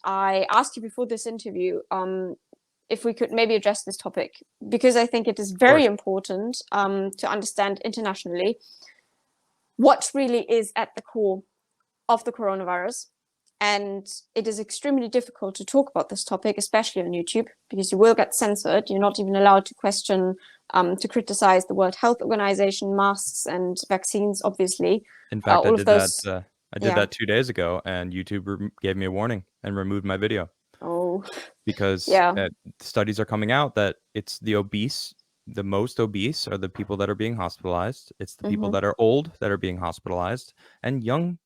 I asked you before this interview if we could maybe address this topic, because I think it is very important to understand internationally what really is at the core of the coronavirus. And it is extremely difficult to talk about this topic, especially on YouTube, because you will get censored. You're not even allowed to question, to criticize the World Health Organization, masks and vaccines, obviously. In fact, All of those, I did that 2 days ago, and YouTube gave me a warning and removed my video oh, because yeah. studies are coming out that it's the obese, the most obese are the people that are being hospitalized. It's the people that are old that are being hospitalized, and young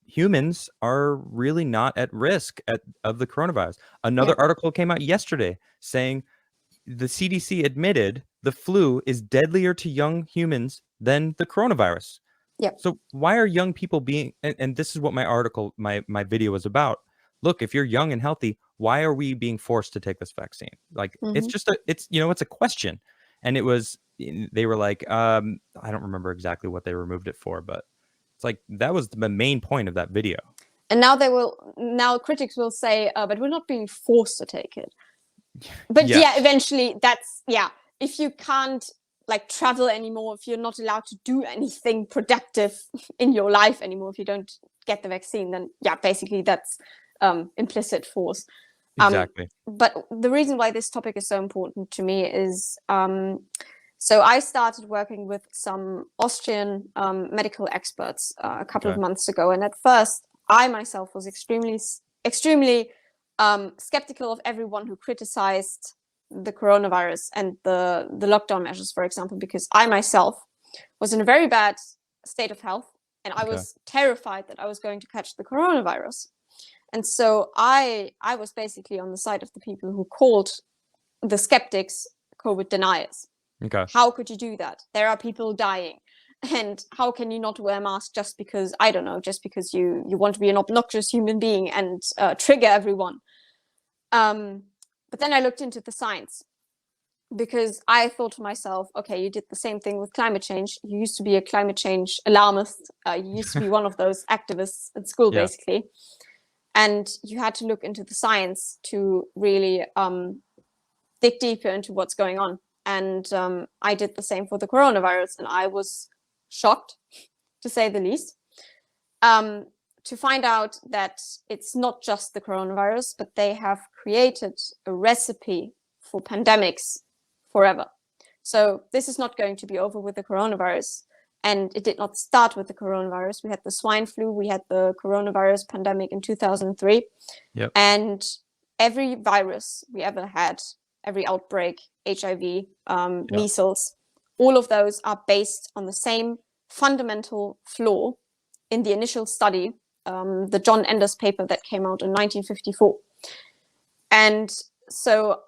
humans are really not at risk of the coronavirus. Another article came out yesterday saying the CDC admitted the flu is deadlier to young humans than the coronavirus. Yeah. So why are young people being, and this is what my article, my video was about. Look, if you're young and healthy, why are we being forced to take this vaccine? Like, it's just it's a question. And they were like, I don't remember exactly what they removed it for, but it's like, that was the main point of that video. And now critics will say, but we're not being forced to take it. But eventually if you can't like travel anymore, if you're not allowed to do anything productive in your life anymore, if you don't get the vaccine, then basically that's implicit force. Exactly. But the reason why this topic is so important to me is, so I started working with some Austrian medical experts a couple of months ago. And at first, I myself was extremely skeptical of everyone who criticized the coronavirus and the lockdown measures, for example, because I myself was in a very bad state of health, and I was terrified that I was going to catch the coronavirus. And so I was basically on the side of the people who called the skeptics COVID deniers. Okay. How could you do that? There are people dying. And how can you not wear a mask just because, I don't know, just because you want to be an obnoxious human being and trigger everyone? But then I looked into the science, because I thought to myself, okay, you did the same thing with climate change. You used to be a climate change alarmist. You used to be one of those activists at school, basically. And you had to look into the science to really dig deeper into what's going on. And I did the same for the coronavirus. And I was shocked, to say the least, to find out that it's not just the coronavirus, but they have created a recipe for pandemics forever. So this is not going to be over with the coronavirus. And it did not start with the coronavirus. We had the swine flu, we had the coronavirus pandemic in 2003. Yep. And every virus we ever had, every outbreak, HIV, measles, all of those are based on the same fundamental flaw in the initial study, the John Enders paper that came out in 1954. And so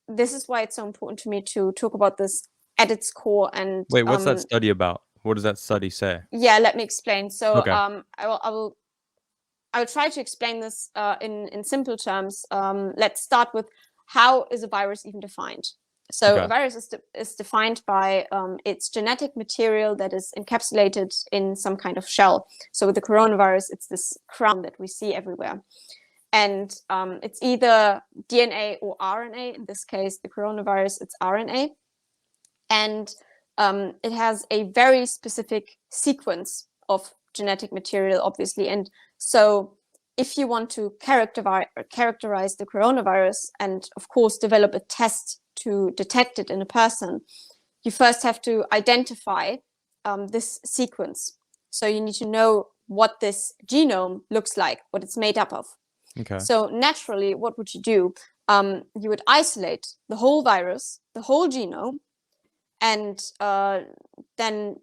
this is why it's so important to me to talk about this at its core. And wait, what's that study about? What does that study say? Yeah, let me explain. So I will try to explain this in simple terms. Let's start with, how is a virus even defined? So a virus is defined by its genetic material that is encapsulated in some kind of shell. So with the coronavirus, it's this crown that we see everywhere. And it's either DNA or RNA. In this case, the coronavirus, it's RNA. And it has a very specific sequence of genetic material, obviously. And so if you want to characterize the coronavirus and, of course, develop a test to detect it in a person, you first have to identify this sequence. So you need to know what this genome looks like, what it's made up of. Okay. So naturally, what would you do? You would isolate the whole virus, the whole genome, and then,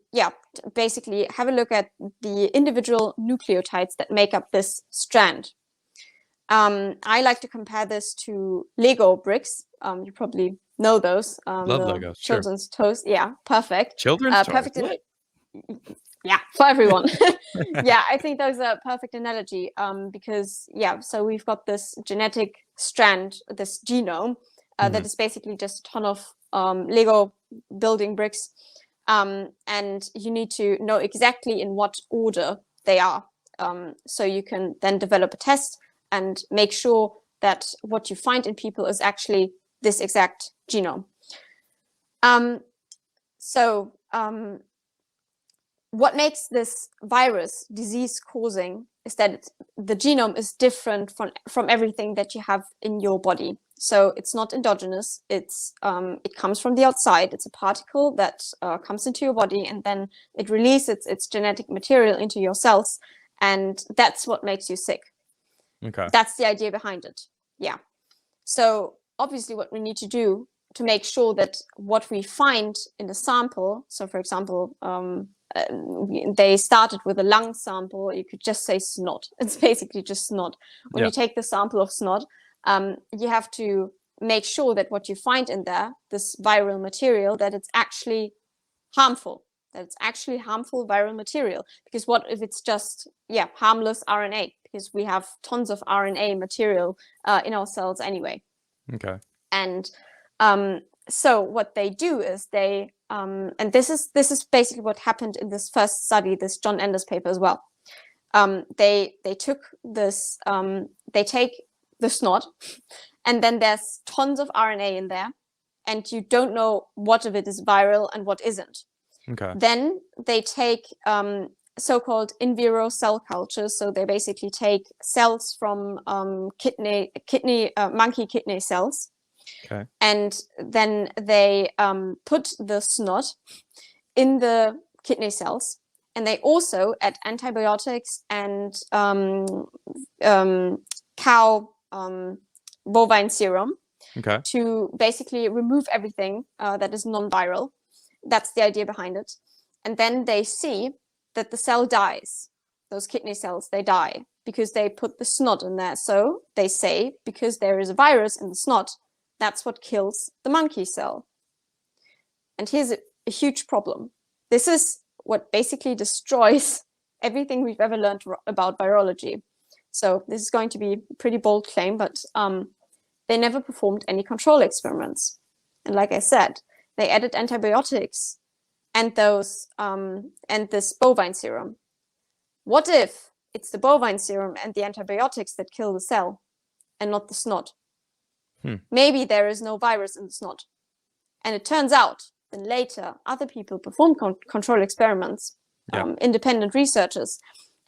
basically have a look at the individual nucleotides that make up this strand. I like to compare this to Lego bricks. You probably know those. Love Legos. Children's toys. Yeah, perfect. Children's perfect. toys. Yeah, for everyone. Yeah, I think those are a perfect analogy, because so we've got this genetic strand, this genome, that is basically just a ton of Lego building bricks, and you need to know exactly in what order they are, so you can then develop a test and make sure that what you find in people is actually this exact genome. What makes this virus disease-causing is that the genome is different from everything that you have in your body. So it's not endogenous. It comes from the outside. It's a particle that comes into your body, and then it releases its genetic material into your cells, and that's what makes you sick. Okay. That's the idea behind it. Yeah. So obviously what we need to do to make sure that what we find in the sample, so for example, they started with a lung sample, you could just say snot. It's basically just snot. When you take the sample of snot, you have to make sure that what you find in there, this viral material, that it's actually harmful, that it's actually harmful viral material. Because what if it's just, harmless RNA? Because we have tons of RNA material in our cells anyway. Okay. And so what they do is they, and this is basically what happened in this first study, this John Enders paper as well. They took this, they take the snot, and then there's tons of RNA in there, and you don't know what of it is viral and what isn't. Okay. Then they take so-called in vivo cell cultures. So they basically take cells from monkey kidney cells. Okay. And then they put the snot in the kidney cells, and they also add antibiotics and cow bovine serum to basically remove everything that is non-viral. That's the idea behind it. And then they see that the cell dies. Those kidney cells, they die because they put the snot in there. So they say, because there is a virus in the snot, that's what kills the monkey cell. And here's a huge problem. This is what basically destroys everything we've ever learned about virology. So this is going to be a pretty bold claim, but they never performed any control experiments. And like I said, they added antibiotics and those and this bovine serum. What if it's the bovine serum and the antibiotics that kill the cell and not the snot? Maybe there is no virus in the snot. And it turns out then later other people performed control experiments, independent researchers.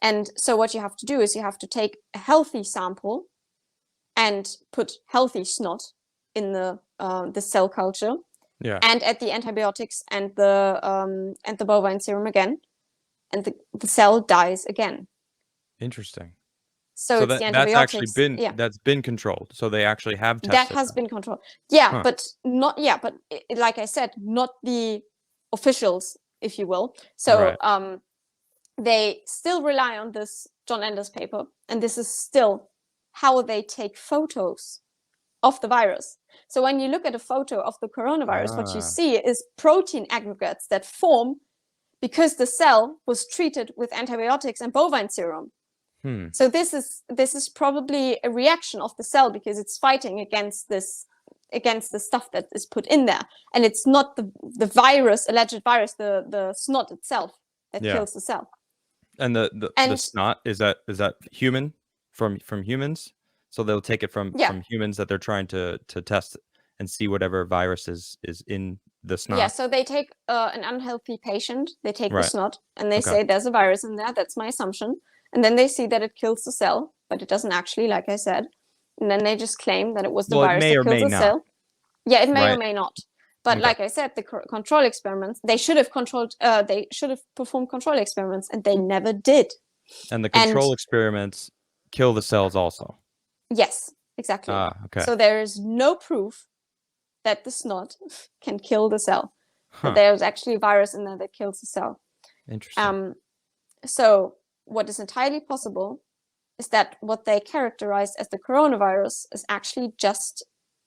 And so what you have to do is you have to take a healthy sample and put healthy snot in the cell culture, and add the antibiotics and the bovine serum again, and the cell dies again. Interesting. So it's the antibiotics. That's actually that's been controlled. So they actually have tested that has been controlled. But not but like I said, not the officials, if you will. So they still rely on this John Enders paper, and this is still how they take photos of the virus. So when you look at a photo of the coronavirus, what you see is protein aggregates that form because the cell was treated with antibiotics and bovine serum. So this is probably a reaction of the cell because it's fighting against the stuff that is put in there, and it's not the virus, alleged virus, the snot itself that kills the cell. And the snot is that human from humans? So they'll take it from humans that they're trying to test and see whatever virus is in the snot. Yeah, so they take an unhealthy patient, they take the snot, and they say there's a virus in there. That's my assumption. And then they see that it kills the cell, but it doesn't actually, like I said. And then they just claim that it was the virus that kills the cell. Yeah, it may or may not. But like I said, the control experiments, they should have performed control experiments, and they never did. And the control experiments kill the cells also. Yes, exactly. So there is no proof that the snot can kill the cell. That there's actually a virus in there that kills the cell. Interesting. So what is entirely possible is that what they characterize as the coronavirus is actually just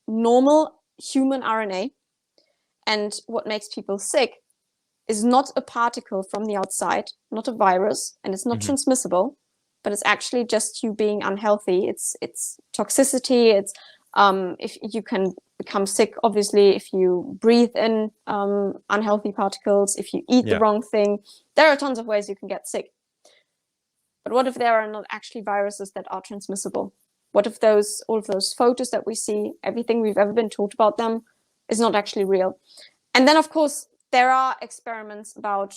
normal human RNA. And what makes people sick is not a particle from the outside, not a virus, and it's not transmissible, but it's actually just you being unhealthy. It's toxicity. It's if you can become sick, obviously, if you breathe in unhealthy particles, if you eat the wrong thing. There are tons of ways you can get sick. But what if there are not actually viruses that are transmissible? What if all of those photos that we see, everything we've ever been taught about them, is not actually real? And then, of course, there are experiments about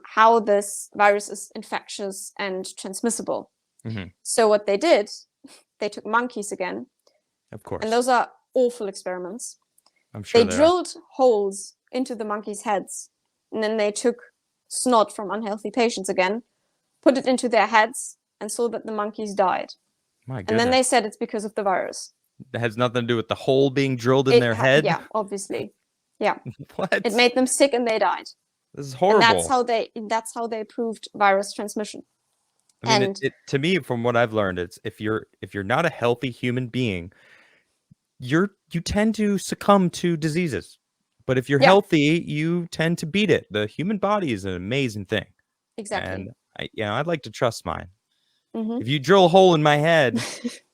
how this virus is infectious and transmissible. So what they did, they took monkeys again. Of course. And those are awful experiments. I'm sure they drilled holes into the monkeys' heads, and then they took snot from unhealthy patients again, put it into their heads, and saw that the monkeys died. My goodness. And then they said it's because of the virus. It has nothing to do with the hole being drilled in their head? Yeah, obviously. Yeah. What? It made them sick and they died. This is horrible. And that's how they proved virus transmission. I mean, to me, from what I've learned, it's if you're not a healthy human being, you tend to succumb to diseases. But if you're healthy, you tend to beat it. The human body is an amazing thing. Exactly. And I'd like to trust mine. If you drill a hole in my head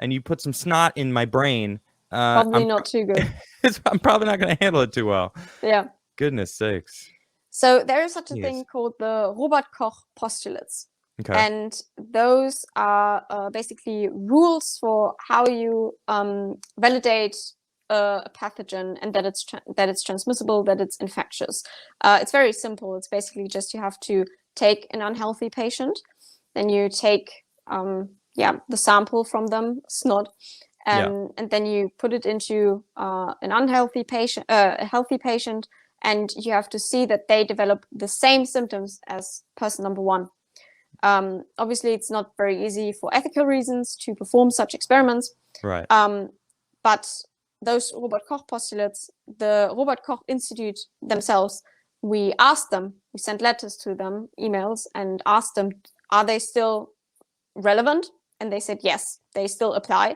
and you put some snot in my brain, probably not too good. I'm probably not going to handle it too well. Yeah. Goodness sakes. So there is such a thing called the Robert Koch postulates. Okay. And those are basically rules for how you validate a pathogen and that it's transmissible, that it's infectious. It's very simple. It's basically just you have to take an unhealthy patient, then you take the sample from them, snot, and then you put it into an unhealthy patient, a healthy patient, and you have to see that they develop the same symptoms as person number one. Obviously, it's not very easy for ethical reasons to perform such experiments. Right. But those Robert Koch postulates, the Robert Koch Institute themselves, we asked them, we sent letters to them, emails, and asked them, are they still relevant? And they said, yes, they still apply.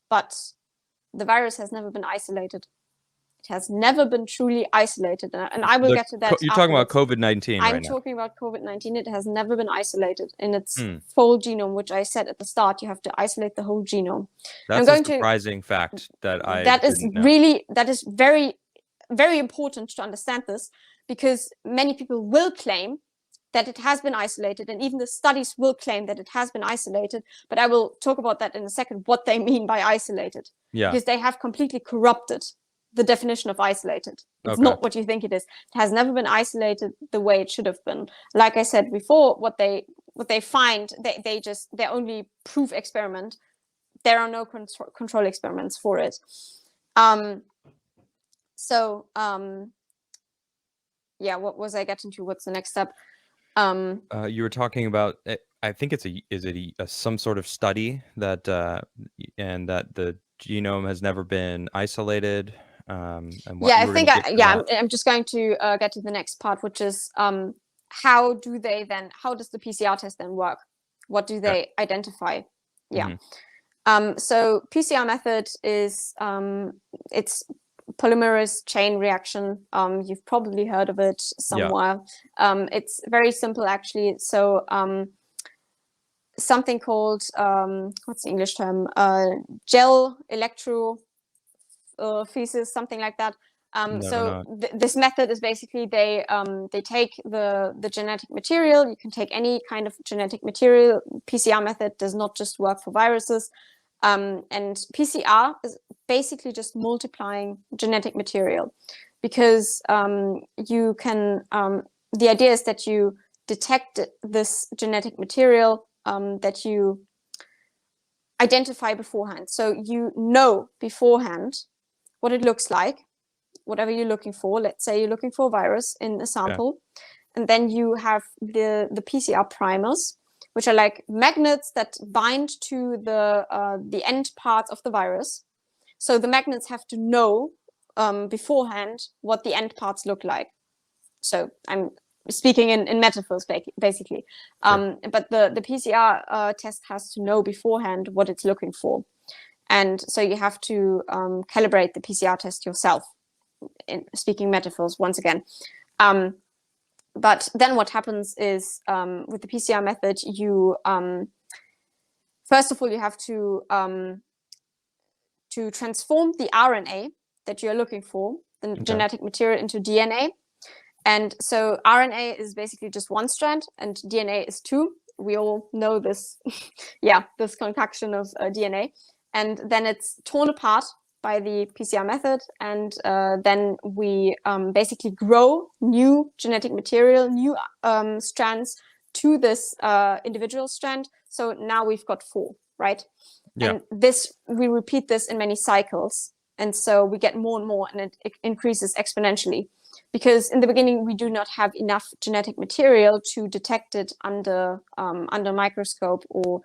But the virus has never been isolated. It has never been truly isolated. And I will get to that. You're talking about COVID-19 right now. I'm talking about COVID-19. It has never been isolated in its full genome, which I said at the start, you have to isolate the whole genome. That's a surprising fact that I didn't know. That is very, very important to understand this, because many people will claim that it has been isolated, and even the studies will claim that it has been isolated, but I will talk about that in a second, what they mean by isolated. Yeah. Because they have completely corrupted the definition of isolated. It's not what you think it is. It has never been isolated the way it should have been. Like I said before, what they find, they're only proof experiment. There are no control experiments for it. What was I getting to? What's the next step? You were talking about, I think is it some sort of study that and that the genome has never been isolated. And what I'm just going to get to the next part, which is how does the PCR test then work? What do they identify? Yeah. So PCR method is it's polymerase chain reaction. You've probably heard of it somewhere. It's very simple, actually. So something called what's the English term? Gel electrophoresis, something like that. This method is basically they take the genetic material. You can take any kind of genetic material. PCR method does not just work for viruses. And PCR is basically just multiplying genetic material, because you can, the idea is that you detect this genetic material that you identify beforehand. So you know beforehand what it looks like, whatever you're looking for. Let's say you're looking for a virus in a sample, and then you have the PCR primers, which are like magnets that bind to the end parts of the virus. So the magnets have to know beforehand what the end parts look like. So I'm speaking in metaphors, basically. But the PCR test has to know beforehand what it's looking for. And so you have to calibrate the PCR test yourself, in speaking metaphors once again. But then what happens is with the PCR method, you first of all, you have to transform the RNA that you're looking for, the genetic material, into DNA. And so RNA is basically just one strand and DNA is two. We all know this, this concoction of DNA. and then it's torn apart by the PCR method, and then we basically grow new genetic material, new strands to this individual strand. So now we've got 4, right? Yeah. And this, we repeat this in many cycles, and so we get more and more, and it increases exponentially. Because in the beginning we do not have enough genetic material to detect it under microscope, or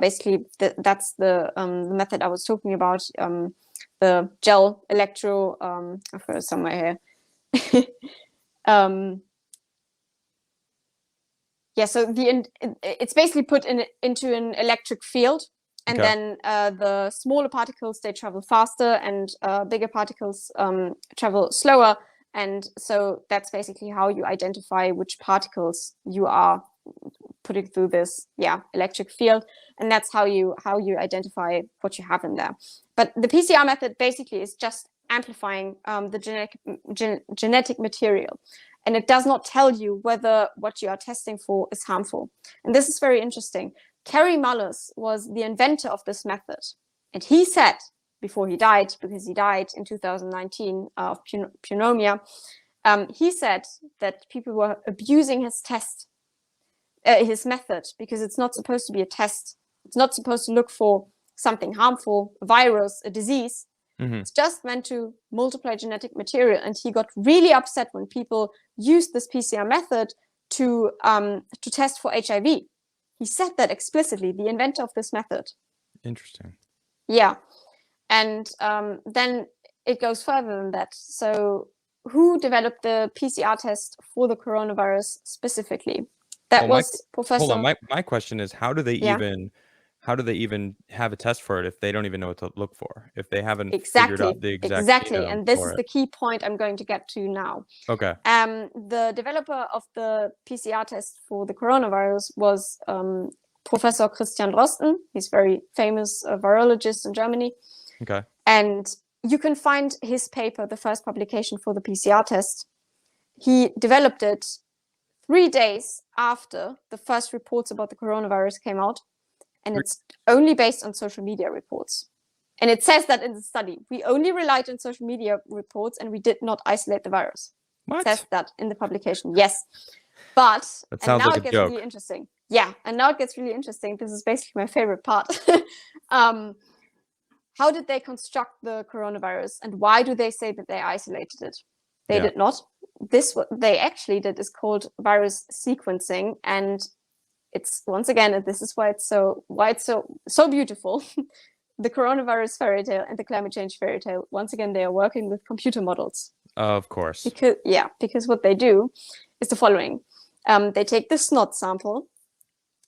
basically that's the method I was talking about, the gel electro. I've heard somewhere here. Yeah, so it's basically put into an electric field, and then the smaller particles, they travel faster, and bigger particles travel slower. And so that's basically how you identify which particles you are putting through this electric field, and that's how you identify what you have in there. But the PCR method basically is just amplifying the genetic material, and it does not tell you whether what you are testing for is harmful. And this is very interesting. Kary Mullis was the inventor of this method, and he said, before he died, because he died in 2019 of pneumonia, he said that people were abusing his method, because it's not supposed to be a test. It's not supposed to look for something harmful, a virus, a disease. It's just meant to multiply genetic material. And he got really upset when people used this PCR method to test for HIV. He said that explicitly, the inventor of this method. Interesting. Yeah. And then it goes further than that. So who developed the PCR test for the coronavirus specifically? That was Professor. Hold on. My question is, how do they even have a test for it if they don't even know what to look for? If they haven't figured out the exact genome and this for is it? the key point I'm going to get to now. Okay. The developer of the PCR test for the coronavirus was Professor Christian Drosten. He's a very famous virologist in Germany. Okay. And you can find his paper, the first publication for the PCR test. He developed it 3 days after the first reports about the coronavirus came out. And it's only based on social media reports. And it says that in the study. We only relied on social media reports, and we did not isolate the virus. What? It says that in the publication. Yes. But, that sounds and now like it gets joke. really interesting. Yeah, and now it gets really interesting. This is basically my favorite part. How did they construct the coronavirus, and why do they say that they isolated it? They did not. What they actually did is called virus sequencing, and it's, once again, this is why it's so beautiful. The coronavirus fairy tale and the climate change fairy tale. Once again, they are working with computer models. Of course. Because what they do is the following: they take the snot sample,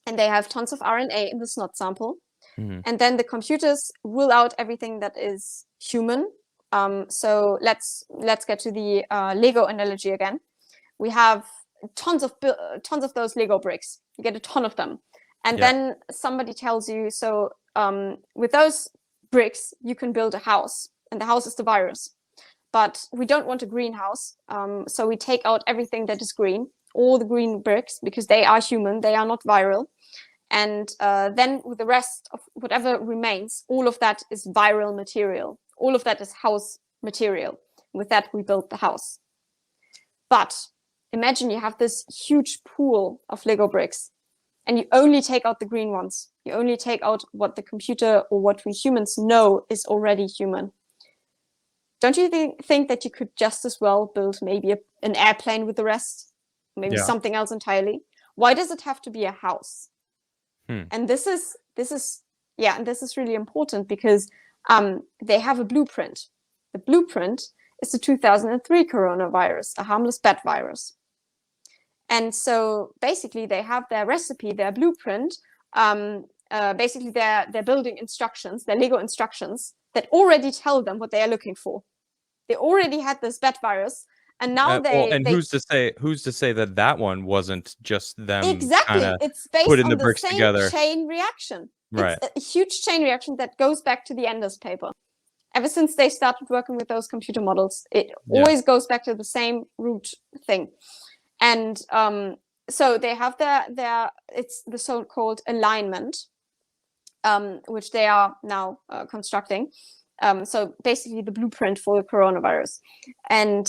and they have tons of RNA in the snot sample. And then the computers rule out everything that is human. So let's get to the Lego analogy again. We have tons of those Lego bricks. You get a ton of them, and then somebody tells you, so with those bricks you can build a house, and the house is the virus. But we don't want a greenhouse, so we take out everything that is green, all the green bricks, because they are human, they are not viral. And then with the rest of whatever remains, all of that is viral material. All of that is house material. With that, we build the house. But imagine you have this huge pool of Lego bricks, and you only take out the green ones. You only take out what the computer or what we humans know is already human. Don't you think that you could just as well build maybe an airplane with the rest? Maybe something else entirely? Why does it have to be a house? And this is really important, because they have a blueprint. The blueprint is the 2003 coronavirus, a harmless bat virus. And so basically they have their recipe, their blueprint, basically their building instructions, their Lego instructions that already tell them what they are looking for. They already had this bat virus. And now who's to say that one wasn't just them? Exactly, it's based putting on the the bricks same together. chain reaction. Right. It's a huge chain reaction that goes back to the Enders paper. Ever since they started working with those computer models, it always goes back to the same root thing. And so they have their it's the so-called alignment. which they are now constructing. So basically the blueprint for the coronavirus. And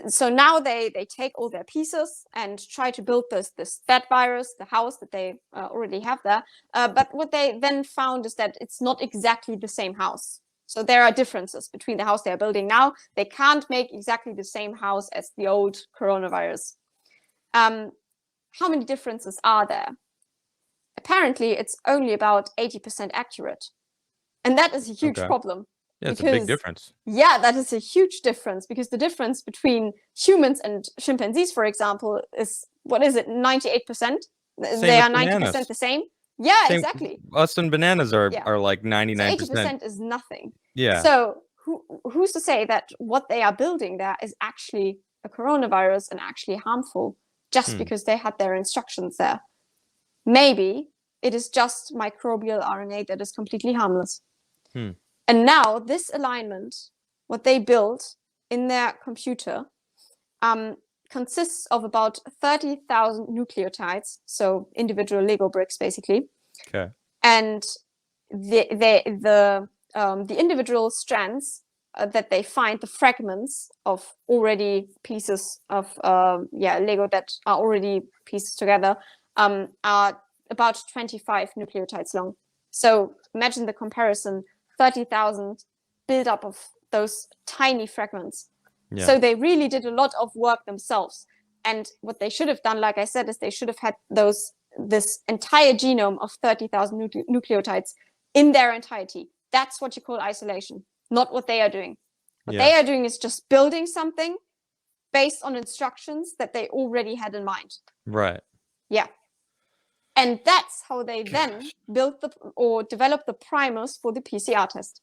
so now they take all their pieces and try to build that virus, the house that they already have there. But what they then found is that it's not exactly the same house. So there are differences between the house they are building now. They can't make exactly the same house as the old coronavirus. How many differences are there? Apparently, it's only about 80% accurate. And that is a huge problem. Yeah, it's a big difference. Yeah, that is a huge difference, because the difference between humans and chimpanzees, for example, is, 98%? They are 90% the same. Yeah, exactly. Us and bananas are like 99%. So 80% is nothing. Yeah. So who's to say that what they are building there is actually a coronavirus and actually harmful just because they had their instructions there? Maybe it is just microbial RNA that is completely harmless. And now this alignment, what they built in their computer, consists of about 30,000 nucleotides, so individual Lego bricks, basically. Okay. And the individual strands that they find, the fragments of already pieces of Lego that are already pieces together, are about 25 nucleotides long. So imagine the comparison: 30,000 build up of those tiny fragments. Yeah. So they really did a lot of work themselves. And what they should have done, like I said, is they should have had this entire genome of 30,000 nucleotides in their entirety. That's what you call isolation, not what they are doing. What they are doing is just building something based on instructions that they already had in mind. Right. Yeah. And that's how they then built or developed the primers for the PCR test.